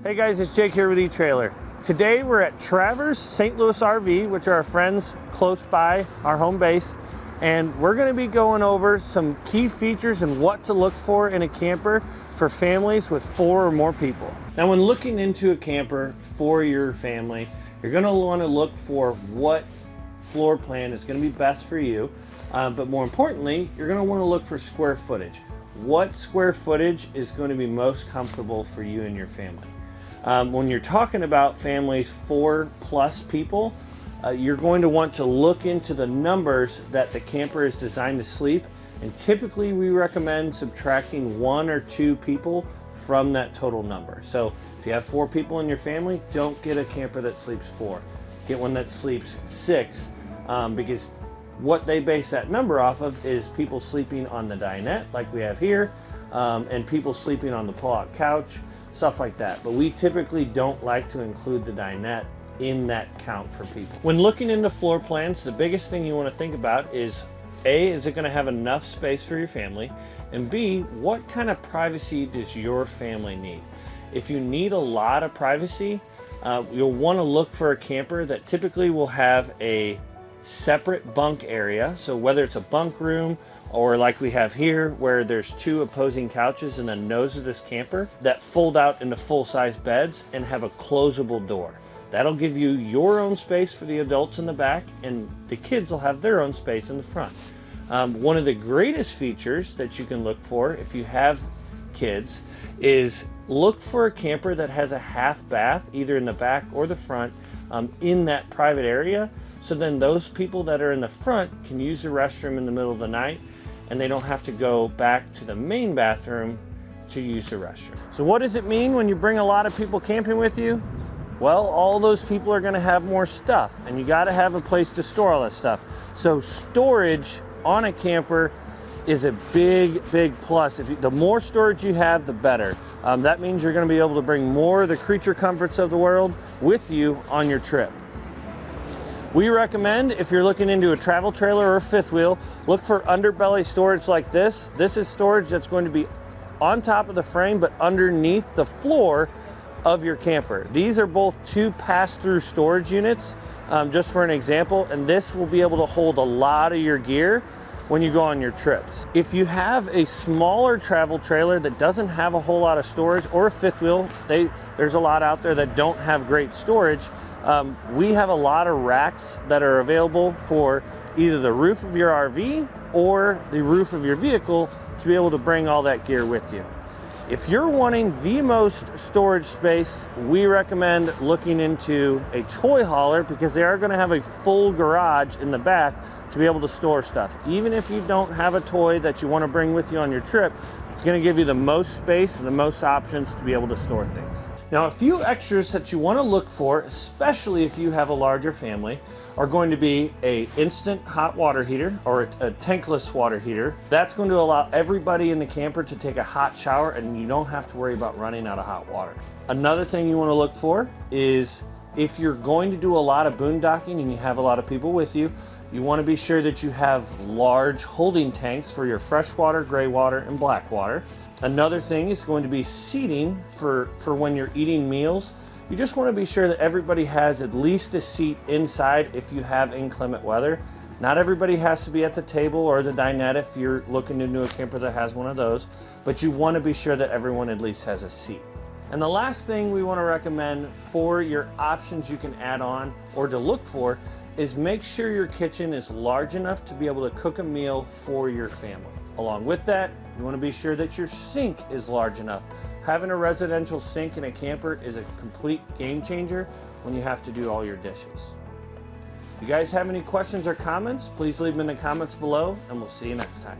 Hey guys, it's Jake here with eTrailer. Today we're at Traverse St. Louis RV, which are our friends close by our home base, and we're going to be going over some key features and what to look for in a camper for families with 4 or more people. Now, when looking into a camper for your family, you're going to want to look for what floor plan is going to be best for you, but more importantly, you're going to want to look for square footage. What square footage is going to be most comfortable for you and your family? When you're talking about families 4+ people, you're going to want to look into the numbers that the camper is designed to sleep, and typically we recommend subtracting 1 or 2 people from that total number. So if you have 4 people in your family, don't get a camper that sleeps 4. Get one that sleeps 6, because what they base that number off of is people sleeping on the dinette like we have here, and people sleeping on the pull-out couch, stuff like that. But we typically don't like to include the dinette in that count for people. When looking into floor plans, the biggest thing you want to think about is A, is it going to have enough space for your family? And B, what kind of privacy does your family need? If you need a lot of privacy, you'll want to look for a camper that typically will have a separate bunk area. So whether it's a bunk room or like we have here where there's 2 opposing couches in the nose of this camper that fold out into full-size beds and have a closable door. That'll give you your own space for the adults in the back, and the kids will have their own space in the front. One of the greatest features that you can look for if you have kids is look for a camper that has a half bath either in the back or the front in that private area. So then those people that are in the front can use the restroom in the middle of the night, and they don't have to go back to the main bathroom to use the restroom. So what does it mean when you bring a lot of people camping with you? Well, all those people are going to have more stuff, and you got to have a place to store all that stuff. So storage on a camper is a big plus. The more storage you have, the better. That means you're going to be able to bring more of the creature comforts of the world with you on your trip. We recommend, if you're looking into a travel trailer or a fifth wheel, look for underbelly storage like this. This is storage that's going to be on top of the frame but underneath the floor of your camper. These are both 2 pass-through storage units, just for an example, and this will be able to hold a lot of your gear when you go on your trips. If you have a smaller travel trailer that doesn't have a whole lot of storage, or a fifth wheel, there's a lot out there that don't have great storage. We have a lot of racks that are available for either the roof of your RV or the roof of your vehicle to be able to bring all that gear with you. If you're wanting the most storage space, we recommend looking into a toy hauler, because they are going to have a full garage in the back to be able to store stuff. Even if you don't have a toy that you want to bring with you on your trip, it's going to give you the most space and the most options to be able to store things. Now, a few extras that you want to look for, especially if you have a larger family, are going to be an instant hot water heater or a tankless water heater. That's going to allow everybody in the camper to take a hot shower, and you don't have to worry about running out of hot water. Another thing you want to look for is if you're going to do a lot of boondocking and you have a lot of people with you, you want to be sure that you have large holding tanks for your fresh water, gray water, and black water. Another thing is going to be seating for when you're eating meals. You just want to be sure that everybody has at least a seat inside if you have inclement weather. Not everybody has to be at the table or the dinette if you're looking into a camper that has one of those, but you want to be sure that everyone at least has a seat. And the last thing we want to recommend for your options you can add on or to look for is make sure your kitchen is large enough to be able to cook a meal for your family. Along with that, you want to be sure that your sink is large enough. Having a residential sink in a camper is a complete game changer when you have to do all your dishes. If you guys have any questions or comments, please leave them in the comments below, and we'll see you next time.